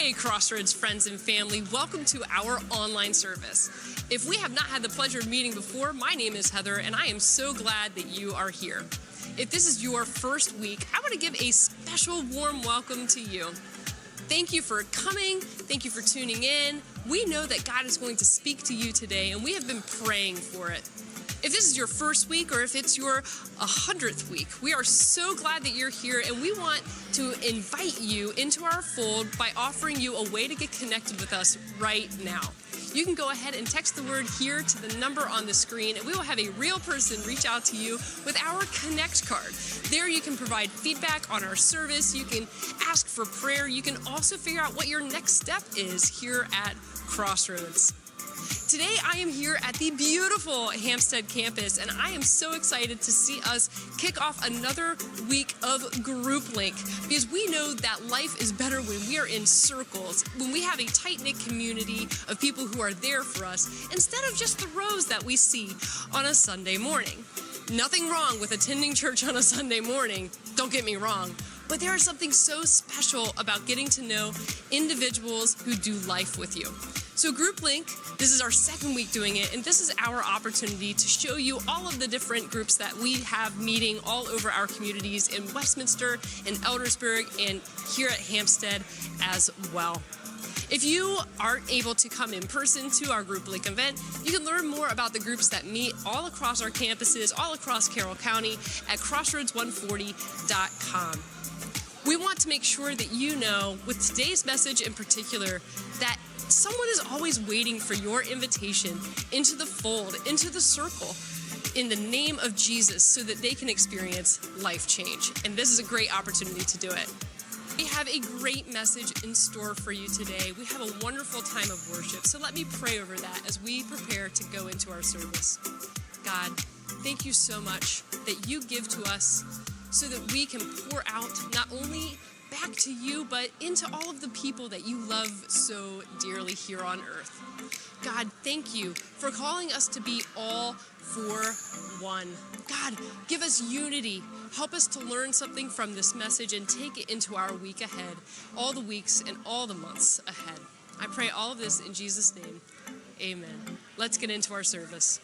Hey, Crossroads friends and family, welcome to our online service. If we have not had the pleasure of meeting before, my name is Heather, and I am so glad that you are here. If this is your first week, I want to give a special warm welcome to you. Thank you for coming. Thank you for tuning in. We know that God is going to speak to you today, and we have been praying for it. If this is your first week or if it's your 100th week, we are so glad that you're here, and we want to invite you into our fold by offering you a way to get connected with us right now. You can go ahead and text the word HERE to the number on the screen, and we will have a real person reach out to you with our Connect card. There you can provide feedback on our service, you can ask for prayer, you can also figure out what your next step is here at Crossroads. Today I am here at the beautiful Hampstead campus, and I am so excited to see us kick off another week of Group Link, because we know that life is better when we are in circles, when we have a tight-knit community of people who are there for us, instead of just the rows that we see on a Sunday morning. Nothing wrong with attending church on a Sunday morning, don't get me wrong, but there is something so special about getting to know individuals who do life with you. So Group Link, this is our second week doing it, and this is our opportunity to show you all of the different groups that we have meeting all over our communities in Westminster, in Eldersburg, and here at Hampstead as well. If you aren't able to come in person to our Group Link event, you can learn more about the groups that meet all across our campuses, all across Carroll County at crossroads140.com. We want to make sure that you know, with today's message in particular, that someone is always waiting for your invitation into the fold, into the circle, in the name of Jesus, so that they can experience life change. And this is a great opportunity to do it. We have a great message in store for you today. We have a wonderful time of worship. So let me pray over that as we prepare to go into our service. God, thank you so much that you give to us so that we can pour out not only back to you, but into all of the people that you love so dearly here on earth. God, thank you for calling us to be all for one. God, give us unity. Help us to learn something from this message and take it into our week ahead, all the weeks and all the months ahead. I pray all of this in Jesus' name. Amen. Let's get into our service.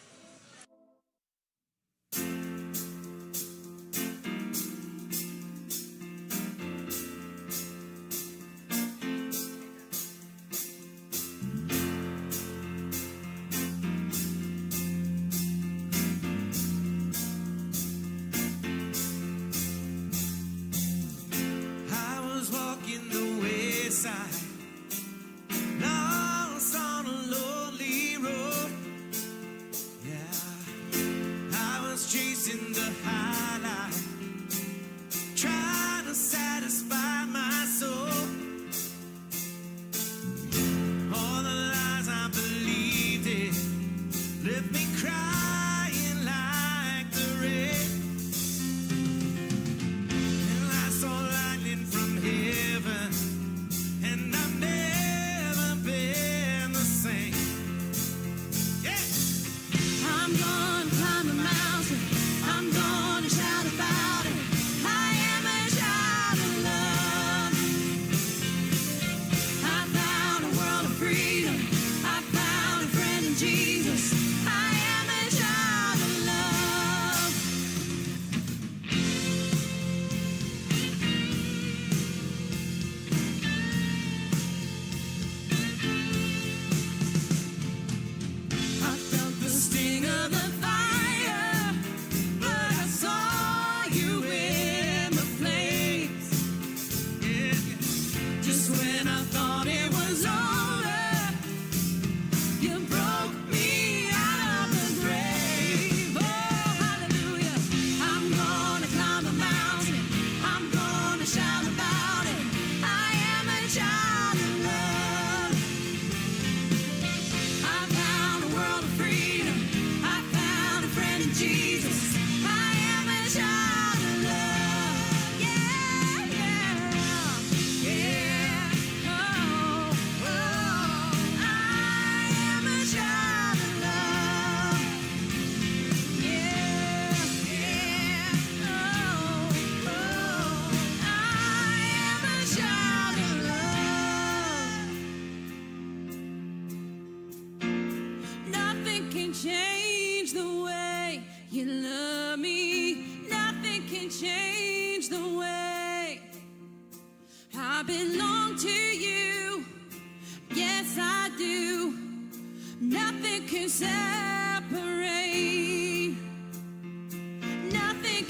Lost on a lonely road. Yeah, I was chasing the high life, trying to satisfy my soul. All the lies I believed in left me crying like the rain. And I saw lightning from heaven, and I've never been the same. Yeah. I'm gonna climb a mountain, I'm gonna shout about it. I am a child of love. I found a world of freedom, I found a friend in Jesus. I am a child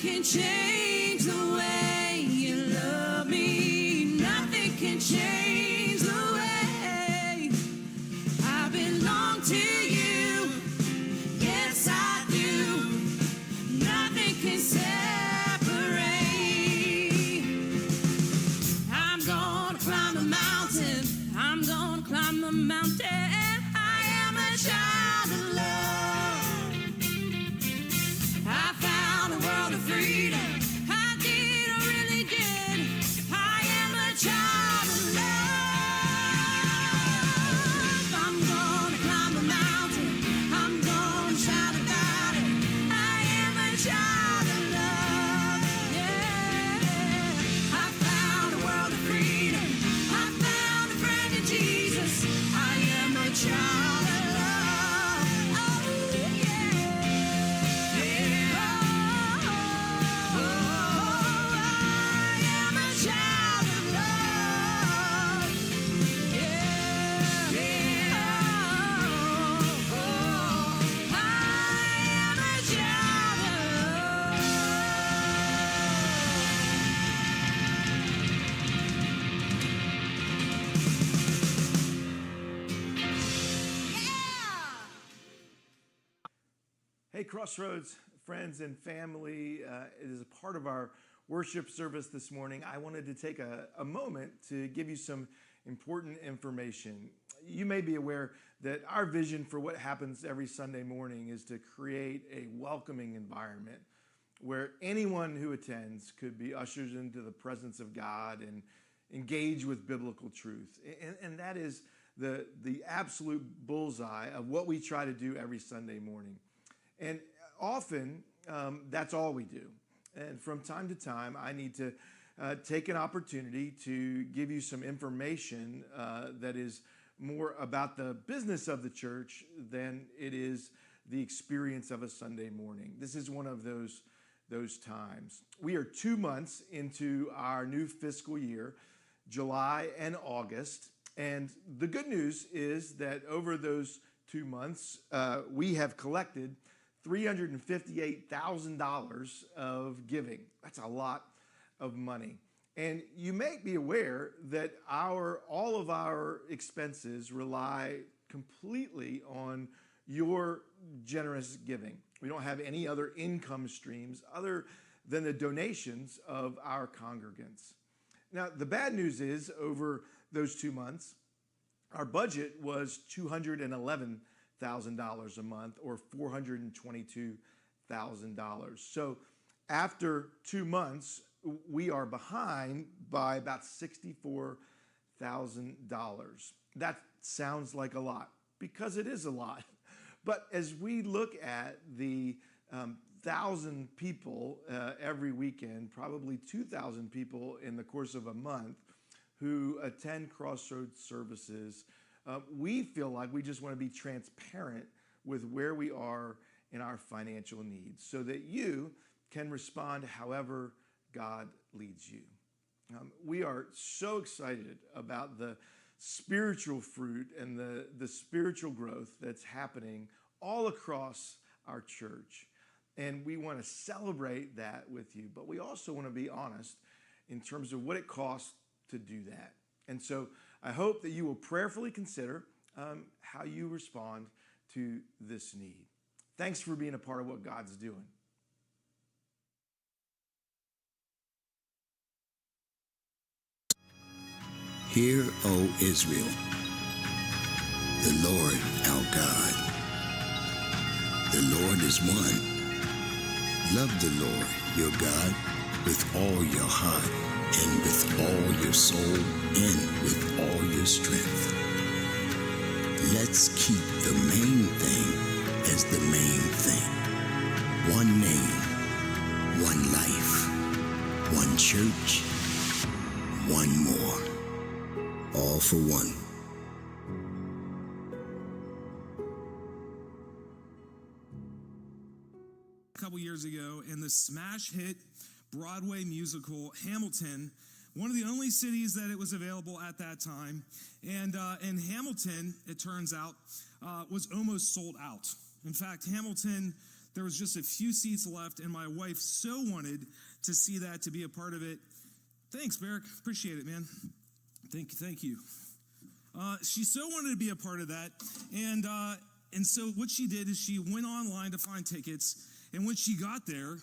can change the way you love me. Nothing can change the way I belong to you. Yes, I do. Nothing can separate. I'm gonna climb the mountain. I'm gonna climb the mountain. I am a child of love. I found a world of freedom. I did, I really did. I am a child of love. I'm gonna climb the mountain. I'm gonna shout about it. I am a child of love. Yeah. I found a world of freedom. I found a friend in Jesus. I am a child of love. Oh, yeah. Yeah. Oh, I am a child of love. Yeah. Yeah. I am a child of love. Hey, Crossroads friends and family, it is a part of our worship service this morning. I wanted to take a moment to give you some important information. You may be aware that our vision for what happens every Sunday morning is to create a welcoming environment where anyone who attends could be ushered into the presence of God and engage with biblical truth. And that is the absolute bullseye of what we try to do every Sunday morning. And often, that's all we do. And from time to time, I need to take an opportunity to give you some information that is more about the business of the church than it is the experience of a Sunday morning. This is one of those times. We are 2 months into our new fiscal year, July and August. And the good news is that over those 2 months, we have collected $358,000 of giving. That's a lot of money. And you may be aware that all of our expenses rely completely on your generous giving. We don't have any other income streams other than the donations of our congregants. Now, the bad news is over those 2 months, our budget was $211,000 a month, or $422,000. So after 2 months, we are behind by about $64,000. That sounds like a lot, because it is a lot. But as we look at the 1,000 people every weekend, probably 2,000 people in the course of a month who attend Crossroads services, we feel like we just want to be transparent with where we are in our financial needs so that you can respond however God leads you. We are so excited about the spiritual fruit and the spiritual growth that's happening all across our church. And we want to celebrate that with you, but we also want to be honest in terms of what it costs to do that. And so I hope that you will prayerfully consider how you respond to this need. Thanks for being a part of what God's doing. Hear, O Israel, the Lord our God. The Lord is one. Love the Lord your God with all your heart and with all your soul and with all your strength. Let's keep the main thing as the main thing. One name, one life, one church, one more. All for one. A couple years ago, in the smash hit Broadway musical Hamilton, one of the only cities that it was available at that time, and Hamilton, it turns out, was almost sold out. In fact, Hamilton, There was just a few seats left, and my wife so wanted to see that, to be a part of it. Thanks, Barrick. Appreciate it, man. Thank you. She so wanted to be a part of that, and so what she did is she went online to find tickets, and when she got there,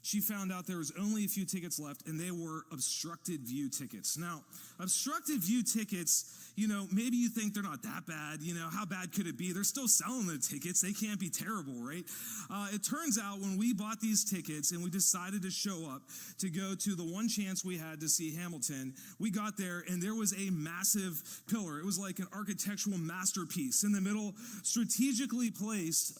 she found out there was only a few tickets left, and they were obstructed view tickets. Now, obstructed view tickets, maybe you think they're not that bad. How bad could it be? They're still selling the tickets. They can't be terrible, right? It turns out when we bought these tickets and we decided to show up to go to the one chance we had to see Hamilton, we got there and there was a massive pillar. It was like an architectural masterpiece in the middle, strategically placed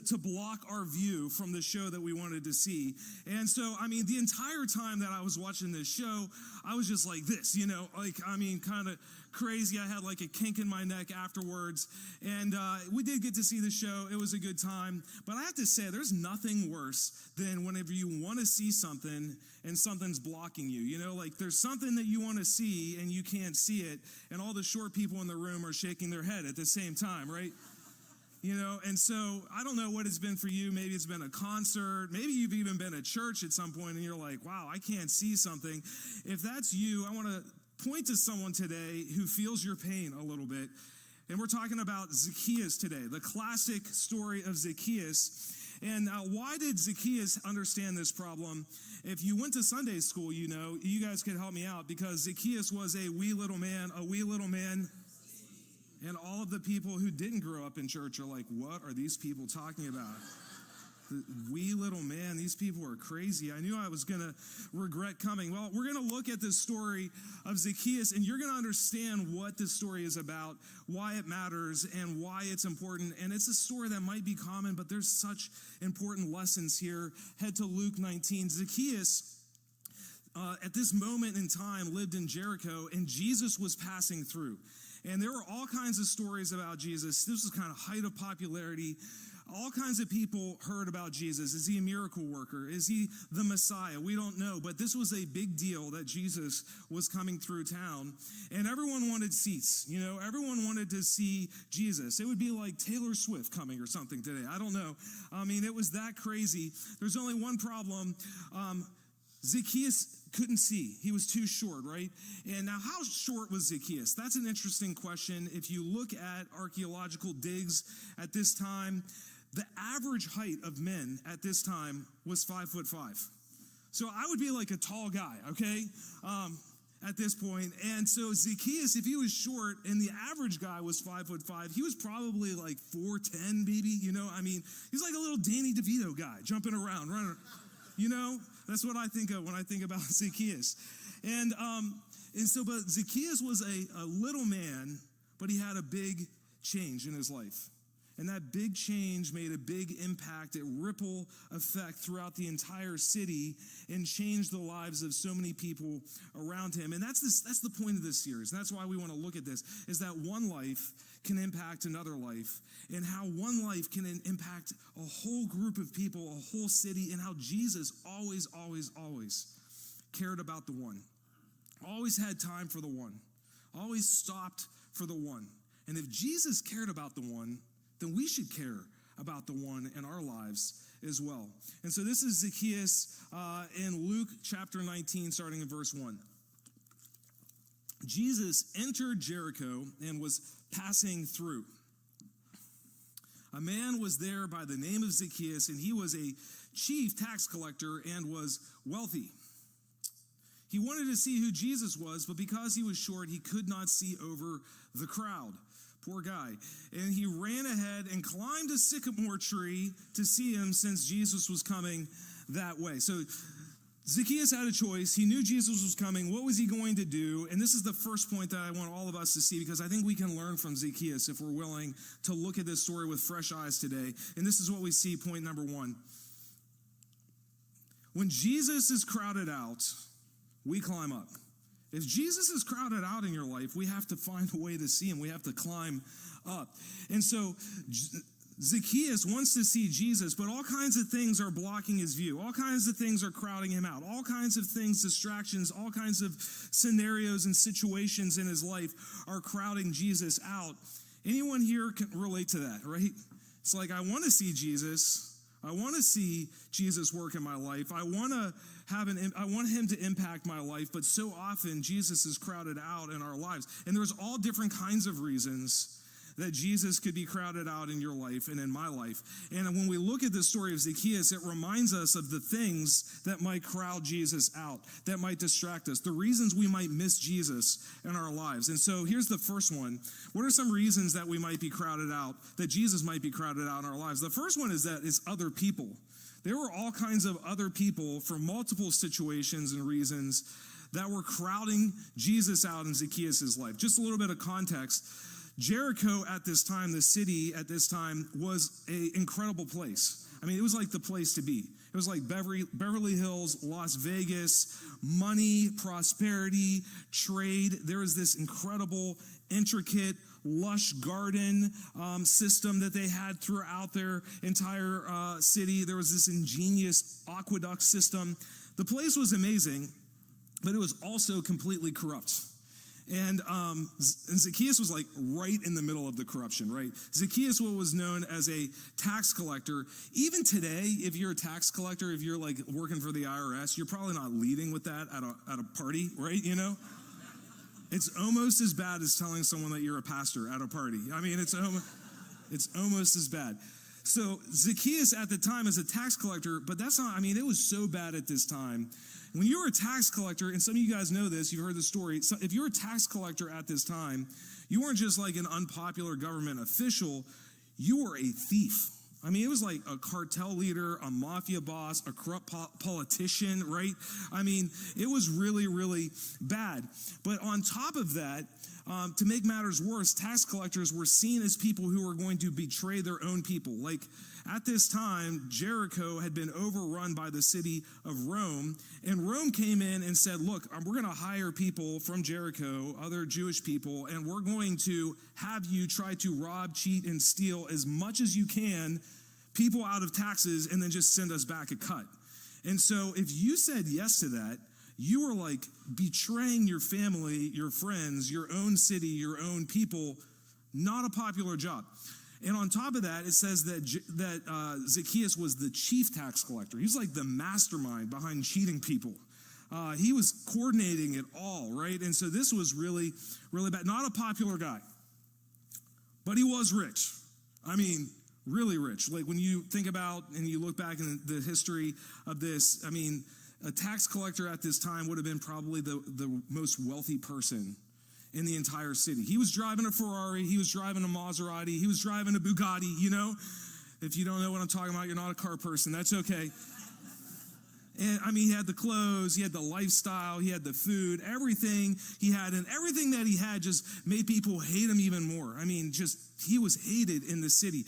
to block our view from the show that we wanted to see. And so, the entire time that I was watching this show, I was just like this, kind of crazy. I had like a kink in my neck afterwards. And we did get to see the show. It was a good time. But I have to say, there's nothing worse than whenever you want to see something and something's blocking you. There's something that you want to see and you can't see it. And all the short people in the room are shaking their head at the same time, right? And so I don't know what it's been for you. Maybe it's been a concert. Maybe you've even been at church at some point and you're like, wow, I can't see something. If that's you, I want to point to someone today who feels your pain a little bit. And we're talking about Zacchaeus today, the classic story of Zacchaeus. And why did Zacchaeus understand this problem? If you went to Sunday school, you guys could help me out, because Zacchaeus was a wee little man. And all of the people who didn't grow up in church are like, what are these people talking about? The wee little man, these people are crazy. I knew I was going to regret coming. Well, we're going to look at this story of Zacchaeus, and you're going to understand what this story is about, why it matters, and why it's important. And it's a story that might be common, but there's such important lessons here. Head to Luke 19. Zacchaeus, at this moment in time, lived in Jericho, and Jesus was passing through. And there were all kinds of stories about Jesus. This was kind of height of popularity. All kinds of people heard about Jesus. Is he a miracle worker? Is he the Messiah? We don't know. But this was a big deal that Jesus was coming through town. And everyone wanted seats. Everyone wanted to see Jesus. It would be like Taylor Swift coming or something today. I don't know. It was that crazy. There's only one problem. Zacchaeus couldn't see. He was too short, right? And now, how short was Zacchaeus? That's an interesting question. If you look at archaeological digs at this time, the average height of men at this time was 5'5". So I would be like a tall guy, okay? At this point. And so Zacchaeus, if he was short and the average guy was 5'5", he was probably like 4'10", maybe, he's like a little Danny DeVito guy jumping around, running. That's what I think of when I think about Zacchaeus. But Zacchaeus was a little man, but he had a big change in his life. And that big change made a big impact, a ripple effect throughout the entire city, and changed the lives of so many people around him. And that's the point of this series. And that's why we want to look at this, is that one life can impact another life, and how one life can impact a whole group of people, a whole city, and how Jesus always, always, always cared about the one. Always had time for the one. Always stopped for the one. And if Jesus cared about the one, then we should care about the one in our lives as well. And so this is Zacchaeus in Luke chapter 19, starting in verse 1. Jesus entered Jericho and was passing through. A man was there by the name of Zacchaeus, and he was a chief tax collector and was wealthy. He wanted to see who Jesus was, but because he was short, he could not see over the crowd. Poor guy. And he ran ahead and climbed a sycamore tree to see him, since Jesus was coming that way. So Zacchaeus had a choice. He knew Jesus was coming. What was he going to do? And this is the first point that I want all of us to see, because I think we can learn from Zacchaeus if we're willing to look at this story with fresh eyes today. And this is what we see, point number 1. When Jesus is crowded out, we climb up. If Jesus is crowded out in your life, we have to find a way to see him. We have to climb up. And so Zacchaeus wants to see Jesus, but all kinds of things are blocking his view. All kinds of things are crowding him out. All kinds of things, distractions, all kinds of scenarios and situations in his life are crowding Jesus out. Anyone here can relate to that, right? It's like, I want to see Jesus. I want to see Jesus work in my life. I want him to impact my life, but so often Jesus is crowded out in our lives. And there's all different kinds of reasons that Jesus could be crowded out in your life and in my life. And when we look at the story of Zacchaeus, it reminds us of the things that might crowd Jesus out, that might distract us, the reasons we might miss Jesus in our lives. And so here's the first one. What are some reasons that we might be crowded out, that Jesus might be crowded out in our lives? The first one is that it's other people. There were all kinds of other people from multiple situations and reasons that were crowding Jesus out in Zacchaeus' life. Just a little bit of context. Jericho at this time, the city at this time, was an incredible place. I mean, it was like the place to be. It was like Beverly Hills, Las Vegas, money, prosperity, trade. There was this incredible, intricate, lush garden system that they had throughout their entire city. There was this ingenious aqueduct system. The place was amazing, but it was also completely corrupt. And Zacchaeus was like right in the middle of the corruption, right? Zacchaeus was known as a tax collector. Even today, if you're a tax collector, if you're like working for the IRS, you're probably not leading with that at a party, right? You know? It's almost as bad as telling someone that you're a pastor at a party. I mean, it's almost as bad. So Zacchaeus at the time is a tax collector, but that's not, I mean, it was so bad at this time. When you were a tax collector, and some of you guys know this, you've heard the story, so if you're a tax collector at this time, you weren't just like an unpopular government official, you were a thief. I mean, it was like a cartel leader, a mafia boss, a corrupt politician, right? I mean, it was really, really bad. But on top of that, to make matters worse, tax collectors were seen as people who were going to betray their own people. Like, at this time, Jericho had been overrun by the city of Rome, and Rome came in and said, look, we're going to hire people from Jericho, other Jewish people, and we're going to have you try to rob, cheat, and steal as much as you can, people out of taxes, and then just send us back a cut. And so if you said yes to that, you were like betraying your family, your friends, your own city, your own people. Not a popular job. And on top of that, it says that Zacchaeus was the chief tax collector. He was like the mastermind behind cheating people. He was coordinating it all, right? And so this was really, really bad. Not a popular guy, but he was rich. I mean, really rich. Like when you think about and you look back in the history of this, I mean, a tax collector at this time would have been probably the most wealthy person in the entire city. He was driving a Ferrari, he was driving a Maserati, he was driving a Bugatti, you know? If you don't know what I'm talking about, you're not a car person, that's okay. And I mean, he had the clothes, he had the lifestyle, he had the food, everything he had, and everything that he had just made people hate him even more. I mean, just, he was hated in the city.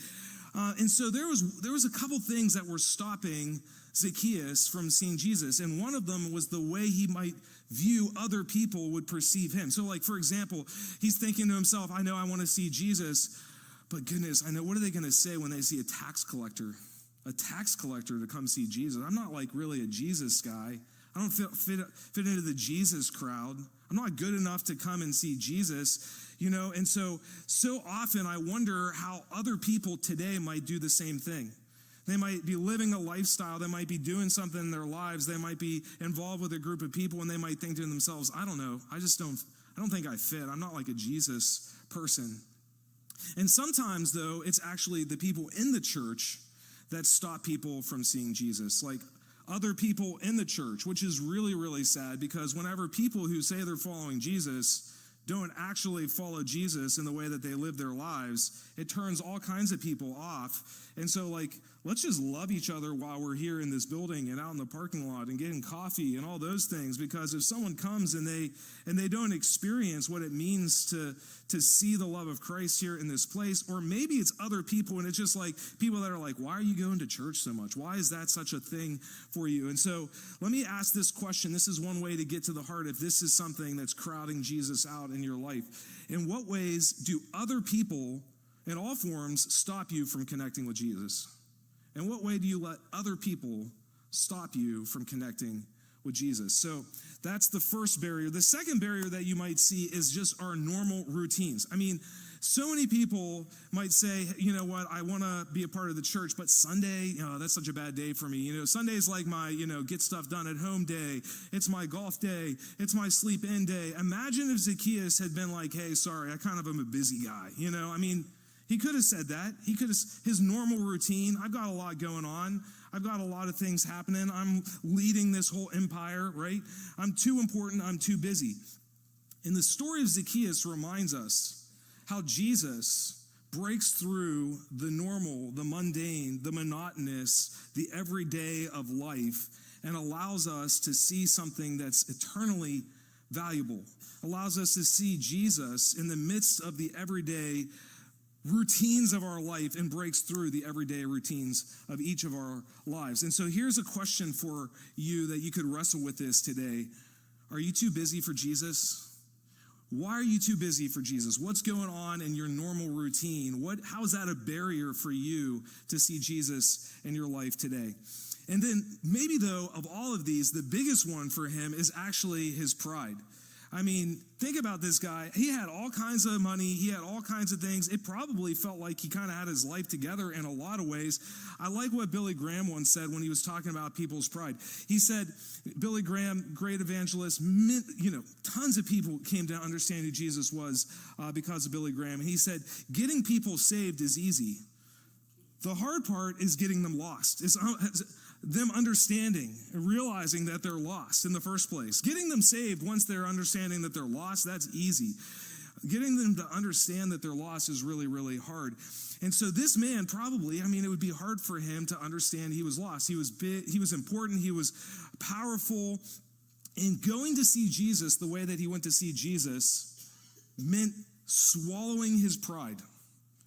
And so there was a couple things that were stopping Zacchaeus from seeing Jesus, and one of them was the way he might view other people would perceive him. So like, for example, he's thinking to himself, I know I want to see Jesus, but goodness, I know, what are they going to say when they see a tax collector to come see Jesus? I'm not like really a Jesus guy. I don't fit into the Jesus crowd. I'm not good enough to come and see Jesus, you know? And so often I wonder how other people today might do the same thing. They might be living a lifestyle. They might be doing something in their lives. They might be involved with a group of people, and they might think to themselves, I don't know. I don't think I fit. I'm not like a Jesus person. And sometimes, though, it's actually the people in the church that stop people from seeing Jesus, like other people in the church, which is really, really sad, because whenever people who say they're following Jesus don't actually follow Jesus in the way that they live their lives, it turns all kinds of people off. And so, like, let's just love each other while we're here in this building and out in the parking lot and getting coffee and all those things, because if someone comes and they don't experience what it means to see the love of Christ here in this place, or maybe it's other people and it's just like people that are like, why are you going to church so much? Why is that such a thing for you? And so let me ask this question. This is one way to get to the heart if this is something that's crowding Jesus out in your life. In what ways do other people in all forms stop you from connecting with Jesus? In what way do you let other people stop you from connecting with Jesus? So that's the first barrier. The second barrier that you might see is just our normal routines. I mean, So many people might say, you know what, I want to be a part of the church, but Sunday, that's such a bad day for me. Sunday's like my, get stuff done at home day. It's my golf day. It's my sleep in day. Imagine if Zacchaeus had been like, hey, sorry, I kind of am a busy guy. He could have said that. He could have, his normal routine, I've got a lot going on. I've got a lot of things happening. I'm leading this whole empire, right? I'm too important. I'm too busy. And the story of Zacchaeus reminds us how Jesus breaks through the normal, the mundane, the monotonous, the everyday of life, and allows us to see something that's eternally valuable, allows us to see Jesus in the midst of the everyday routines of our life and breaks through the everyday routines of each of our lives. And so here's a question for you that you could wrestle with this today. Are you too busy for Jesus? Why are you too busy for Jesus? What's going on in your normal routine? How is that a barrier for you to see Jesus in your life today? And then maybe though, of all of these, the biggest one for him is actually his pride. Think about this guy. He had all kinds of money. He had all kinds of things. It probably felt like he kind of had his life together in a lot of ways. I like what Billy Graham once said when he was talking about people's pride. He said, Billy Graham, great evangelist, tons of people came to understand who Jesus was because of Billy Graham. And he said, getting people saved is easy. The hard part is getting them lost. It's them understanding and realizing that they're lost in the first place. Getting them saved once they're understanding that they're lost, that's easy. Getting them to understand that they're lost is really, really hard. And so this man probably, it would be hard for him to understand he was lost. He was big, he was important, he was powerful. And going to see Jesus the way that he went to see Jesus meant swallowing his pride.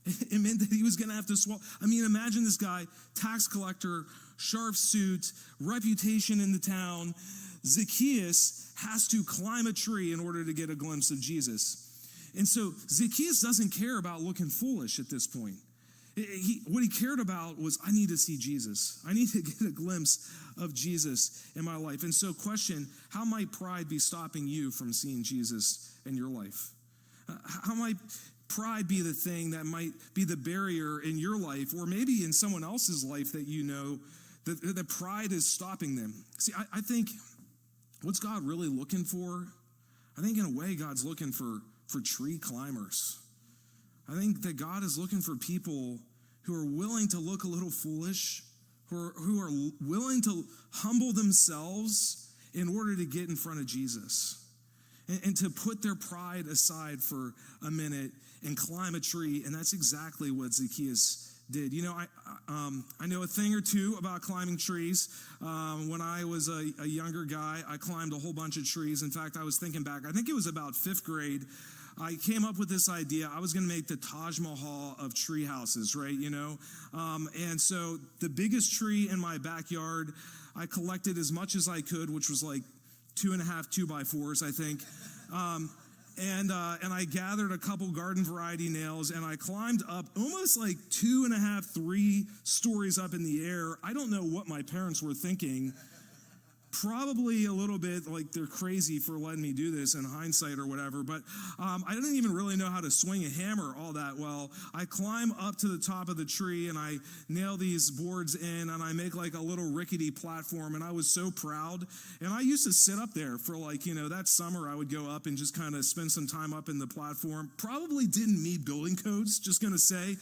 It meant that he was going to have to swallow. Imagine this guy, tax collector, sharp suit, reputation in the town. Zacchaeus has to climb a tree in order to get a glimpse of Jesus. And so Zacchaeus doesn't care about looking foolish at this point. What he cared about was, I need to see Jesus. I need to get a glimpse of Jesus in my life. And so question, how might pride be stopping you from seeing Jesus in your life? How might pride be the thing that might be the barrier in your life, or maybe in someone else's life that that pride is stopping them? See, I think what's God really looking for? I think in a way God's looking for tree climbers. I think that God is looking for people who are willing to look a little foolish, who are willing to humble themselves in order to get in front of Jesus. And to put their pride aside for a minute and climb a tree. And that's exactly what Zacchaeus did. I know a thing or two about climbing trees. When I was a younger guy, I climbed a whole bunch of trees. In fact, I was thinking back, I think it was about 5th grade. I came up with this idea. I was going to make the Taj Mahal of tree houses, right? And so the biggest tree in my backyard, I collected as much as I could, which was like 2.5 2x4s, I think. And I gathered a couple garden variety nails, and I climbed up almost like 2.5, 3 stories up in the air. I don't know what my parents were thinking. Probably a little bit like they're crazy for letting me do this in hindsight or whatever, but I didn't even really know how to swing a hammer all that well. I climb up to the top of the tree and I nail these boards in and I make like a little rickety platform, and I was so proud. And I used to sit up there for that summer I would go up and just kind of spend some time up in the platform. Probably didn't meet building codes, just gonna say.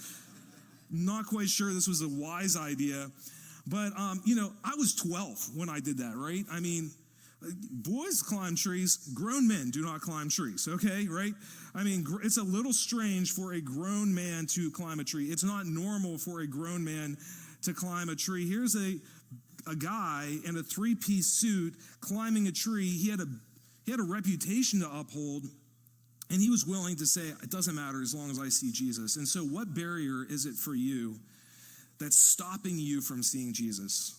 Not quite sure this was a wise idea. But, I was 12 when I did that, right? Boys climb trees. Grown men do not climb trees, okay, right? It's a little strange for a grown man to climb a tree. It's not normal for a grown man to climb a tree. Here's a guy in a 3-piece suit climbing a tree. He had a reputation to uphold, and he was willing to say, it doesn't matter as long as I see Jesus. And so what barrier is it for you that's stopping you from seeing Jesus?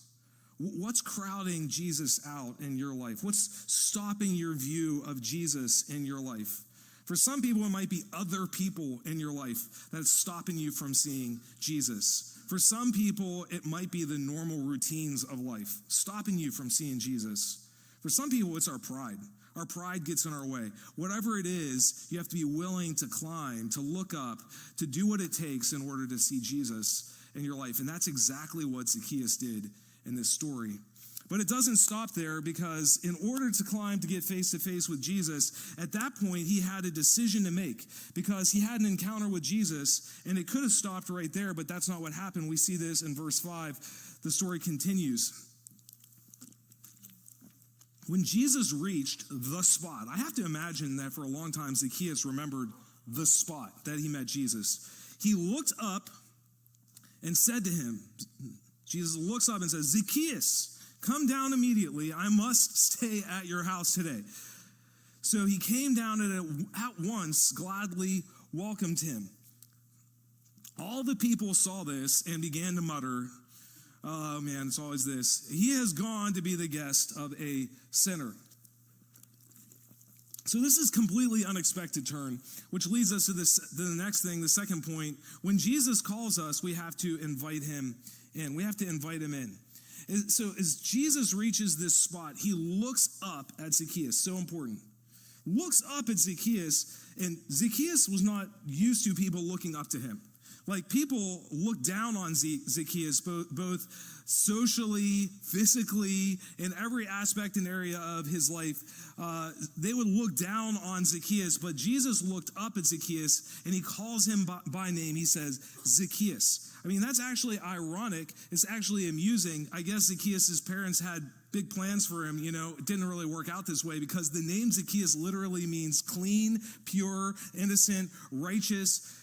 What's crowding Jesus out in your life? What's stopping your view of Jesus in your life? For some people, it might be other people in your life that's stopping you from seeing Jesus. For some people, it might be the normal routines of life, stopping you from seeing Jesus. For some people, it's our pride. our pride gets in our way. Whatever it is, you have to be willing to climb, to look up, to do what it takes in order to see Jesus in your life. And that's exactly what Zacchaeus did in this story. But it doesn't stop there, because in order to climb to get face to face with Jesus, at that point he had a decision to make, because he had an encounter with Jesus, and it could have stopped right there, but that's not what happened. We see this in verse 5. The story continues. When Jesus reached the spot, I have to imagine that for a long time Zacchaeus remembered the spot that he met Jesus. He looked up and said to him, Jesus looks up and says, Zacchaeus, come down immediately. I must stay at your house today. So he came down and at once gladly welcomed him. All the people saw this and began to mutter, oh man, it's always this. He has gone to be the guest of a sinner. So this is completely unexpected turn, which leads us to the next thing, the second point. When Jesus calls us, we have to invite him in. We have to invite him in. So as Jesus reaches this spot, he looks up at Zacchaeus. So important. Looks up at Zacchaeus, and Zacchaeus was not used to people looking up to him. Like, people look down on Zacchaeus, both socially, physically, in every aspect and area of his life. They would look down on Zacchaeus, but Jesus looked up at Zacchaeus, and he calls him by name. He says, Zacchaeus. I mean, that's actually ironic. It's actually amusing. I guess Zacchaeus' parents had big plans for him. You know, it didn't really work out this way, because the name Zacchaeus literally means clean, pure, innocent, righteous.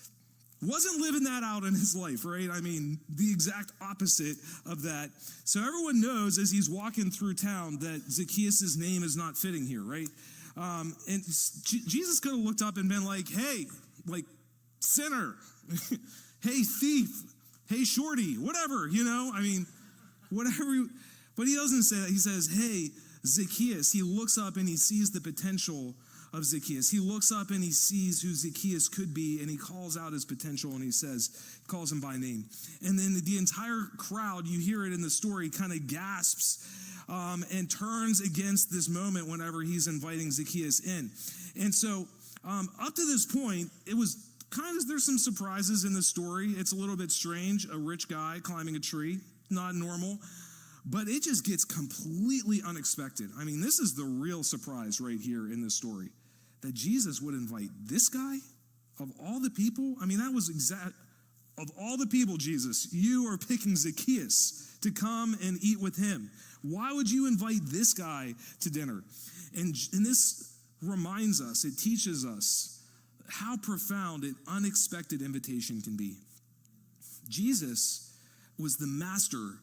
Wasn't living that out in his life, right? I mean, the exact opposite of that. So everyone knows as he's walking through town that Zacchaeus' name is not fitting here, right? And Jesus could have looked up and been like, hey, like, sinner, hey, thief, hey, shorty, whatever, you know? I mean, whatever. But he doesn't say that. He says, hey, Zacchaeus. He looks up and he sees the potential of Zacchaeus. He looks up and he sees who Zacchaeus could be, and he calls out his potential, and he calls him by name. And then the entire crowd, you hear it in the story, kind of gasps and turns against this moment whenever he's inviting Zacchaeus in. And so up to this point, it was kind of, there's some surprises in the story. It's a little bit strange, a rich guy climbing a tree, not normal. But it just gets completely unexpected. I mean, this is the real surprise right here in this story, that Jesus would invite this guy of all the people. I mean, that was of all the people, Jesus, you are picking Zacchaeus to come and eat with him. Why would you invite this guy to dinner? And this reminds us, it teaches us how profound an unexpected invitation can be. Jesus was the master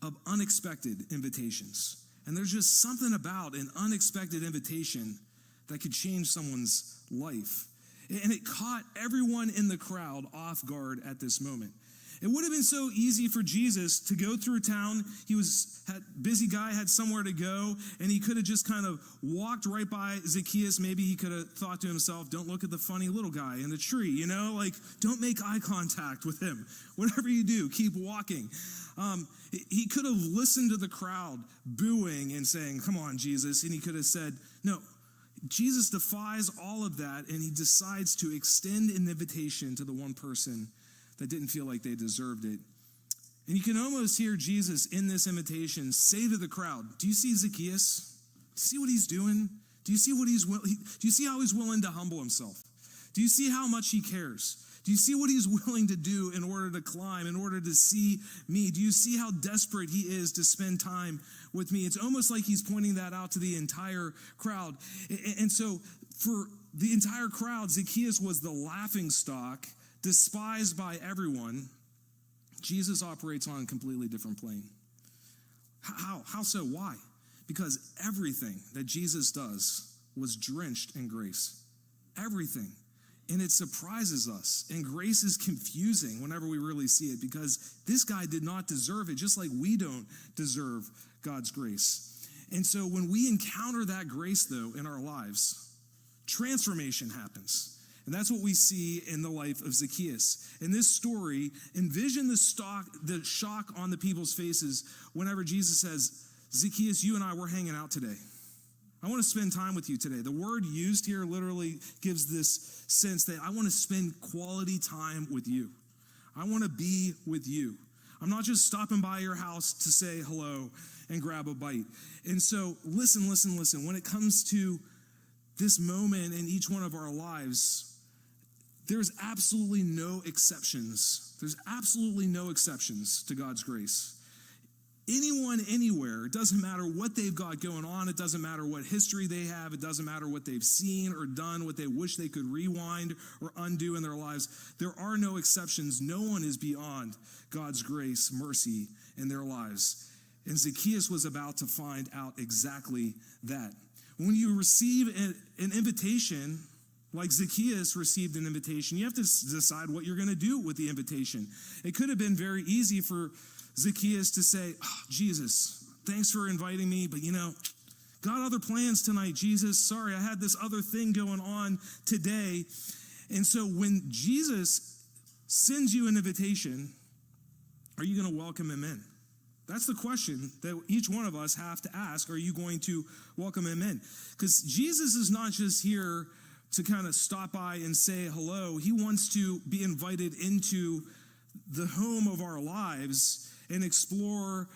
of unexpected invitations. And there's just something about an unexpected invitation that could change someone's life. And it caught everyone in the crowd off guard at this moment. It would have been so easy for Jesus to go through town. He was busy guy, had somewhere to go, and he could have just kind of walked right by Zacchaeus. Maybe he could have thought to himself, don't look at the funny little guy in the tree, you know, like, don't make eye contact with him. Whatever you do, keep walking. He could have listened to the crowd booing and saying, come on, Jesus. And he could have said, no. Jesus defies all of that, and he decides to extend an invitation to the one person that didn't feel like they deserved it. And you can almost hear Jesus in this invitation say to the crowd, do you see Zacchaeus? Do you see what he's doing? Do you see what do you see how he's willing to humble himself? Do you see how much he cares? Do you see what he's willing to do in order to climb, in order to see me? Do you see how desperate he is to spend time with me? It's almost like he's pointing that out to the entire crowd. And so for the entire crowd, Zacchaeus was the laughingstock, despised by everyone. Jesus operates on a completely different plane. How so? Why? Because everything that Jesus does was drenched in grace. Everything. And it surprises us. And grace is confusing whenever we really see it, because this guy did not deserve it, just like we don't deserve God's grace. And so when we encounter that grace, though, in our lives, transformation happens. And that's what we see in the life of Zacchaeus. In this story, envision the shock on the people's faces whenever Jesus says, Zacchaeus, you and I, we're hanging out today. I want to spend time with you today. The word used here literally gives this sense that I want to spend quality time with you. I want to be with you. I'm not just stopping by your house to say hello and grab a bite. And so listen. When it comes to this moment in each one of our lives, there's absolutely no exceptions. There's absolutely no exceptions to God's grace. Anyone, anywhere, it doesn't matter what they've got going on. It doesn't matter what history they have. It doesn't matter what they've seen or done, what they wish they could rewind or undo in their lives. There are no exceptions. No one is beyond God's grace, mercy in their lives. And Zacchaeus was about to find out exactly that. When you receive an invitation, like Zacchaeus received an invitation, you have to decide what you're going to do with the invitation. It could have been very easy for Zacchaeus to say, oh, Jesus, thanks for inviting me, but got other plans tonight, Jesus. Sorry, I had this other thing going on today. And so when Jesus sends you an invitation, are you going to welcome him in? That's the question that each one of us have to ask. Are you going to welcome him in? Because Jesus is not just here to kind of stop by and say hello. He wants to be invited into the home of our lives and explore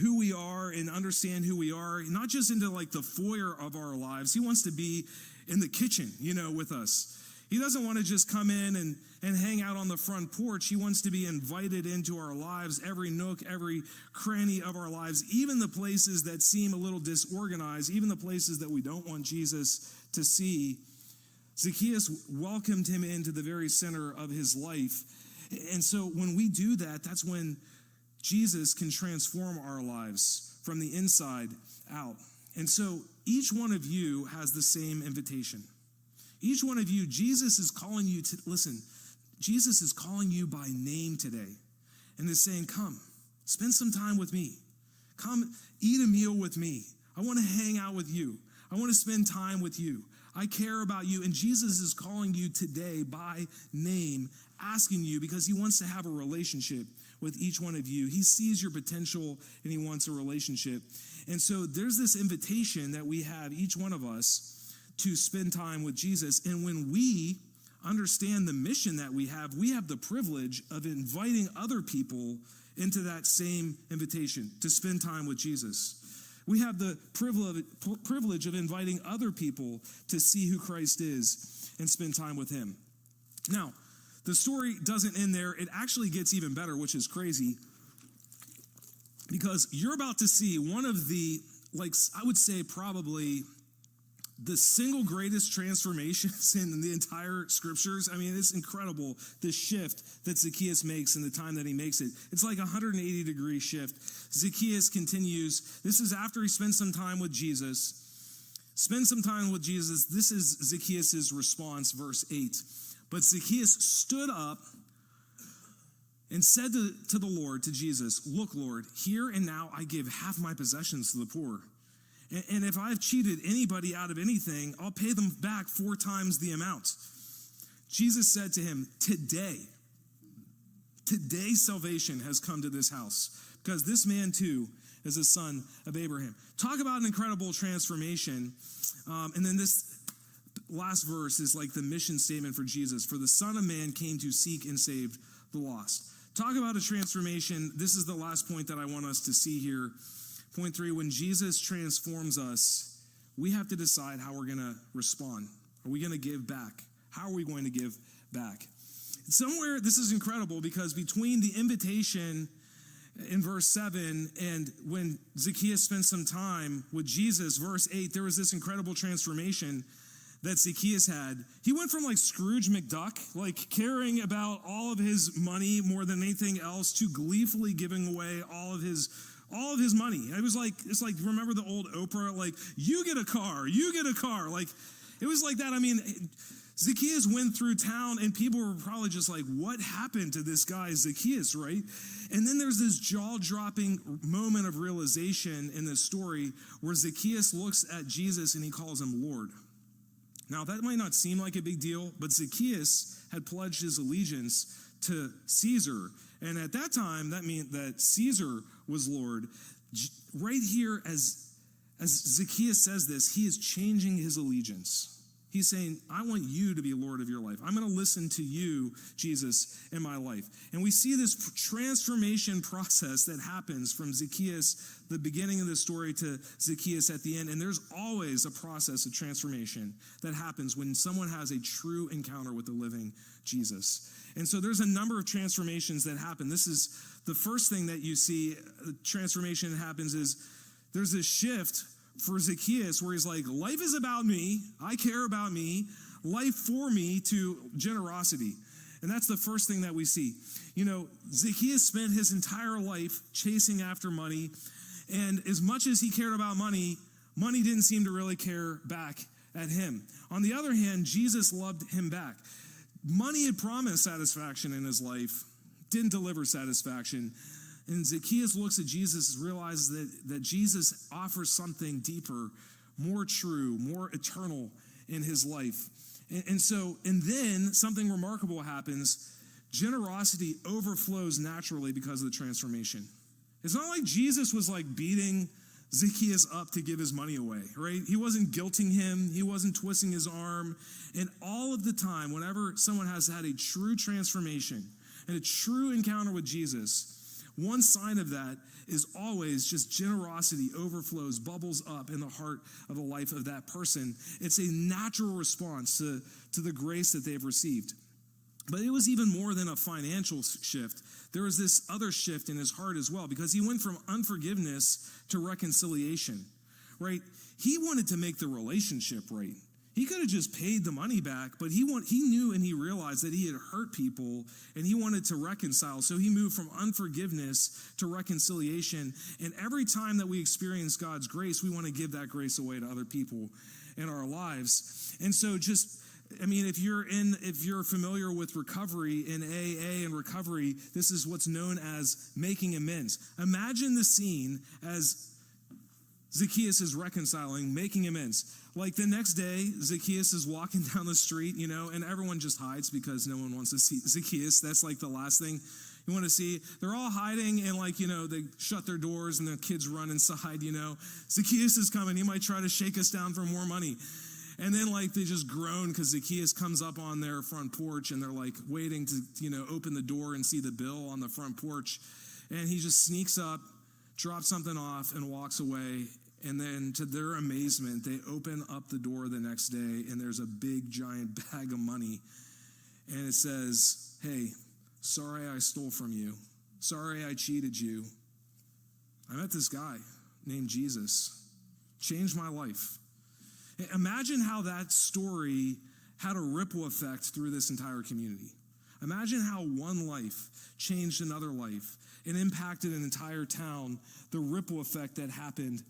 who we are and understand who we are, not just into like the foyer of our lives. He wants to be in the kitchen, with us. He doesn't want to just come in and hang out on the front porch. He wants to be invited into our lives, every nook, every cranny of our lives, even the places that seem a little disorganized, even the places that we don't want Jesus to see. Zacchaeus welcomed him into the very center of his life. And so when we do that, that's when Jesus can transform our lives from the inside out. And so each one of you has the same invitation. Each one of you, Jesus is calling you to, listen, Jesus is calling you by name today and is saying, come, spend some time with me. Come, eat a meal with me. I want to hang out with you. I want to spend time with you. I care about you. And Jesus is calling you today by name, asking you because he wants to have a relationship with each one of you. He sees your potential and he wants a relationship. And so there's this invitation that we have, each one of us, to spend time with Jesus. And when we understand the mission that we have the privilege of inviting other people into that same invitation to spend time with Jesus. We have the privilege of inviting other people to see who Christ is and spend time with him. Now, the story doesn't end there. It actually gets even better, which is crazy, because you're about to see one of the, I would say probably the single greatest transformations in the entire scriptures. I mean, it's incredible, the shift that Zacchaeus makes in the time that he makes it. It's like a 180-degree shift. Zacchaeus continues. This is after he spends some time with Jesus. Spend some time with Jesus. This is Zacchaeus' response, verse 8. But Zacchaeus stood up and said to the Lord, to Jesus, look, Lord, here and now I give half my possessions to the poor. And if I've cheated anybody out of anything, I'll pay them back 4 times the amount. Jesus said to him, today salvation has come to this house, because this man too is a son of Abraham. Talk about an incredible transformation. And then this last verse is like the mission statement for Jesus. For the Son of Man came to seek and save the lost. Talk about a transformation. This is the last point that I want us to see here. Point 3, when Jesus transforms us, we have to decide how we're going to respond. Are we going to give back? How are we going to give back? Somewhere, this is incredible, because between the invitation in verse 7 and when Zacchaeus spent some time with Jesus, verse 8, there was this incredible transformation that Zacchaeus had. He went from like Scrooge McDuck, like caring about all of his money more than anything else, to gleefully giving away all of his money. It's like, remember the old Oprah, like, you get a car. Like, it was like that. I mean, Zacchaeus went through town and people were probably just like, what happened to this guy Zacchaeus, right? And then there's this jaw-dropping moment of realization in this story where Zacchaeus looks at Jesus and he calls him Lord. Now, that might not seem like a big deal, but Zacchaeus had pledged his allegiance to Caesar. And at that time, that meant that Caesar was Lord. Right here, as as Zacchaeus says this, he is changing his allegiance. He's saying, I want you to be Lord of your life. I'm going to listen to you, Jesus, in my life. And we see this transformation process that happens from Zacchaeus, the beginning of the story, to Zacchaeus at the end. And there's always a process of transformation that happens when someone has a true encounter with the living Jesus. And so there's a number of transformations that happen. This is the first thing that you see, transformation that happens is there's this shift for Zacchaeus where he's like, life is about me, I care about me, life for me, to generosity. And that's the first thing that we see. You know, Zacchaeus spent his entire life chasing after money, and as much as he cared about money, money didn't seem to really care back at him. On the other hand, Jesus loved him back. Money had promised satisfaction in his life, didn't deliver satisfaction. And Zacchaeus looks at Jesus and realizes that Jesus offers something deeper, more true, more eternal in his life. And then something remarkable happens. Generosity overflows naturally because of the transformation. It's not like Jesus was like beating Zacchaeus up to give his money away, right? He wasn't guilting him. He wasn't twisting his arm. And all of the time, whenever someone has had a true transformation and a true encounter with Jesus, one sign of that is always just generosity overflows, bubbles up in the heart of the life of that person. It's a natural response to the grace that they've received. But it was even more than a financial shift. There was this other shift in his heart as well, because he went from unforgiveness to reconciliation, right? He wanted to make the relationship right. He could have just paid the money back, but he knew and he realized that he had hurt people and he wanted to reconcile. So he moved from unforgiveness to reconciliation. And every time that we experience God's grace, we want to give that grace away to other people in our lives. And so if you're familiar with recovery in AA and recovery, this is what's known as making amends. Imagine the scene as Zacchaeus is reconciling, making amends. Like the next day, Zacchaeus is walking down the street, and everyone just hides because no one wants to see Zacchaeus. That's like the last thing you want to see. They're all hiding and they shut their doors and the kids run inside, Zacchaeus is coming. He might try to shake us down for more money. And then they just groan because Zacchaeus comes up on their front porch and they're waiting to, open the door and see the bill on the front porch. And he just sneaks up, drops something off and walks away. And then to their amazement, they open up the door the next day and there's a big giant bag of money. And it says, hey, sorry I stole from you. Sorry I cheated you. I met this guy named Jesus. Changed my life. Imagine how that story had a ripple effect through this entire community. Imagine how one life changed another life and impacted an entire town, the ripple effect that happened.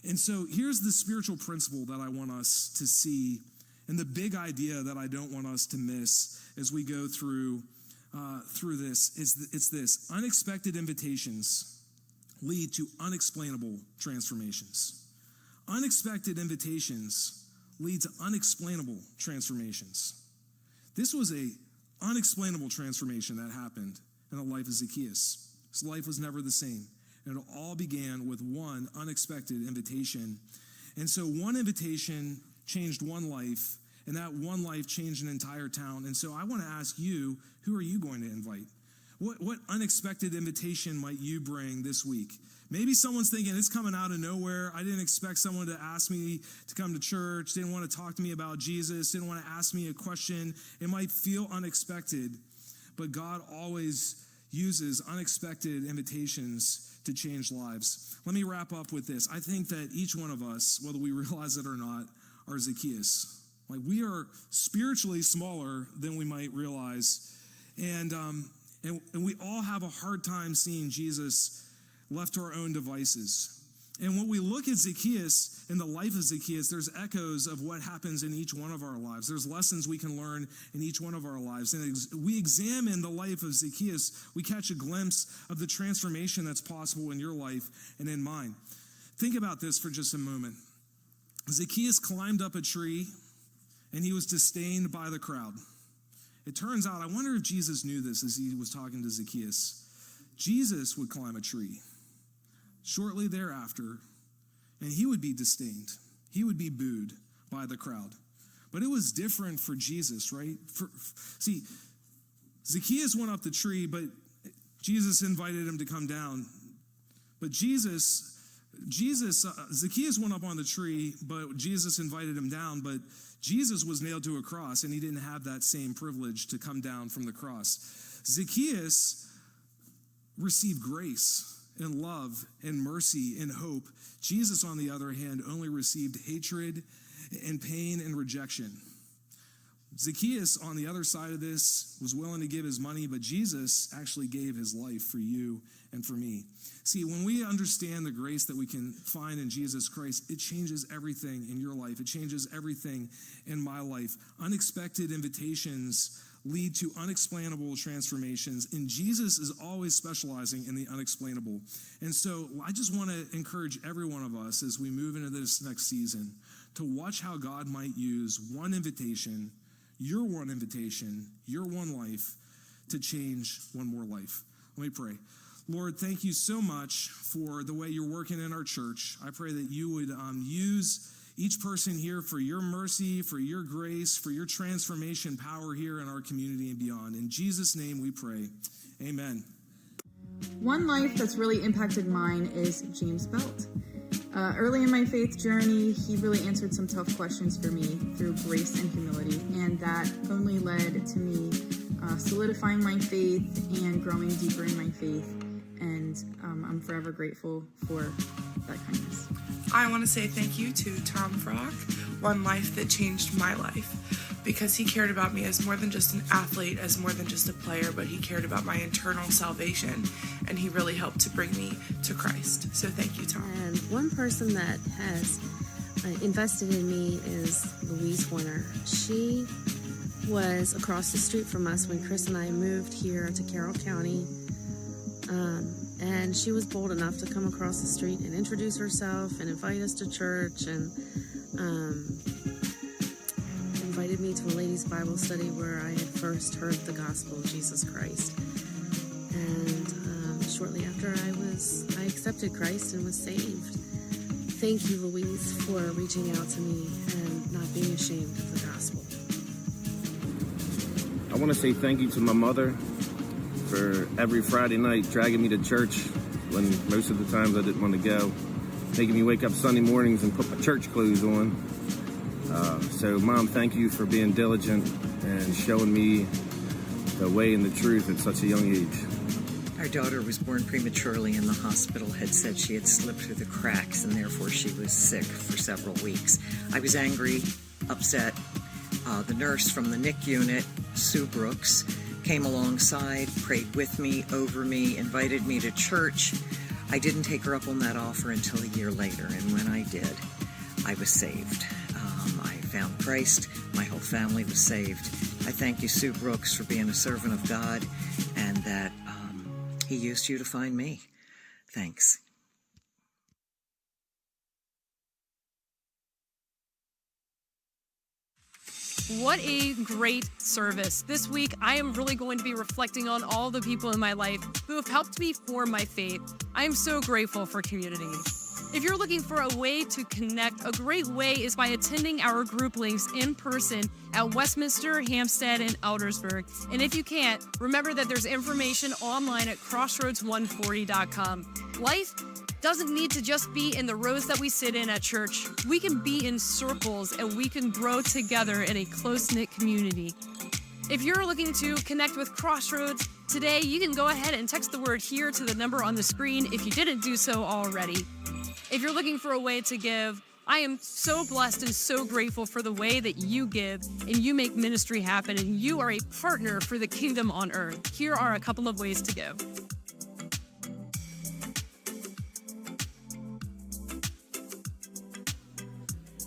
And so here's the spiritual principle that I want us to see, and the big idea that I don't want us to miss as we go through this. It's this: unexpected invitations lead to unexplainable transformations. Unexpected invitations lead to unexplainable transformations. This was a unexplainable transformation that happened in the life of Zacchaeus. His life was never the same. And it all began with one unexpected invitation. And so one invitation changed one life, and that one life changed an entire town. And so I want to ask you, who are you going to invite? What unexpected invitation might you bring this week? Maybe someone's thinking, it's coming out of nowhere. I didn't expect someone to ask me to come to church, didn't want to talk to me about Jesus, didn't want to ask me a question. It might feel unexpected, but God always uses unexpected invitations to change lives. Let me wrap up with this. I think that each one of us, whether we realize it or not, are Zacchaeus. We are spiritually smaller than we might realize. And we all have a hard time seeing Jesus left to our own devices. And when we look at Zacchaeus, in the life of Zacchaeus, there's echoes of what happens in each one of our lives. There's lessons we can learn in each one of our lives. And we examine the life of Zacchaeus, we catch a glimpse of the transformation that's possible in your life and in mine. Think about this for just a moment. Zacchaeus climbed up a tree, and he was disdained by the crowd. It turns out, I wonder if Jesus knew this as he was talking to Zacchaeus. Jesus would climb a tree. Shortly thereafter, and he would be disdained. He would be booed by the crowd. But it was different for Jesus, right? See, Zacchaeus went up the tree, but Jesus invited him to come down. But Zacchaeus went up on the tree, but Jesus invited him down. But Jesus was nailed to a cross, and he didn't have that same privilege to come down from the cross. Zacchaeus received grace and love and mercy and hope. Jesus, on the other hand, only received hatred and pain and rejection. Zacchaeus, on the other side of this, was willing to give his money, but Jesus actually gave his life for you and for me. See, when we understand the grace that we can find in Jesus Christ, it changes everything in your life. It changes everything in my life. Unexpected invitations lead to unexplainable transformations, and Jesus is always specializing in the unexplainable. And so I just want to encourage every one of us as we move into this next season to watch how God might use one invitation, your one life, to change one more life. Let me pray. Lord, thank you so much for the way you're working in our church. I pray that you would use each person here for your mercy, for your grace, for your transformation power here in our community and beyond. In Jesus' name we pray. Amen. One life that's really impacted mine is James Belt. Early in my faith journey, he really answered some tough questions for me through grace and humility, and that only led to me solidifying my faith and growing deeper in my faith, and I'm forever grateful for that kindness. I want to say thank you to Tom Frock, One Life that changed my life, because he cared about me as more than just an athlete, as more than just a player, but he cared about my internal salvation, and he really helped to bring me to Christ. So thank you, Tom. And one person that has invested in me is Louise Warner. She was across the street from us when Chris and I moved here to Carroll County. And she was bold enough to come across the street and introduce herself and invite us to church, and invited me to a ladies' Bible study where I had first heard the gospel of Jesus Christ. And shortly after I accepted Christ and was saved. Thank you, Louise, for reaching out to me and not being ashamed of the gospel. I want to say thank you to my mother for every Friday night dragging me to church when most of the times I didn't want to go, making me wake up Sunday mornings and put my church clothes on. So, Mom, thank you for being diligent and showing me the way and the truth at such a young age. Our daughter was born prematurely, and the hospital had said she had slipped through the cracks, and therefore she was sick for several weeks. I was angry, upset. The nurse from the NIC unit, Sue Brooks, came alongside, prayed with me, over me, invited me to church. I didn't take her up on that offer until a year later, and when I did, I was saved. I found Christ. My whole family was saved. I thank you, Sue Brooks, for being a servant of God, and that he used you to find me. Thanks. What a great service. This week, I am really going to be reflecting on all the people in my life who have helped me form my faith. I am so grateful for community. If you're looking for a way to connect, a great way is by attending our group links in person at Westminster, Hampstead, and Eldersburg. And if you can't, remember that there's information online at crossroads140.com. Life doesn't need to just be in the rows that we sit in at church. We can be in circles, and we can grow together in a close-knit community. If you're looking to connect with Crossroads today, you can go ahead and text the word HERE to the number on the screen if you didn't do so already. If you're looking for a way to give, I am so blessed and so grateful for the way that you give and you make ministry happen, and you are a partner for the kingdom on earth. Here are a couple of ways to give.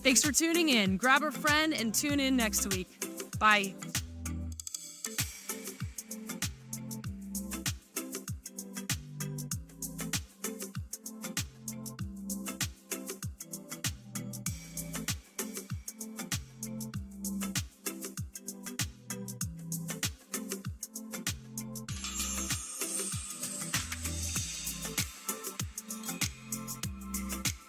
Thanks for tuning in. Grab a friend and tune in next week. Bye.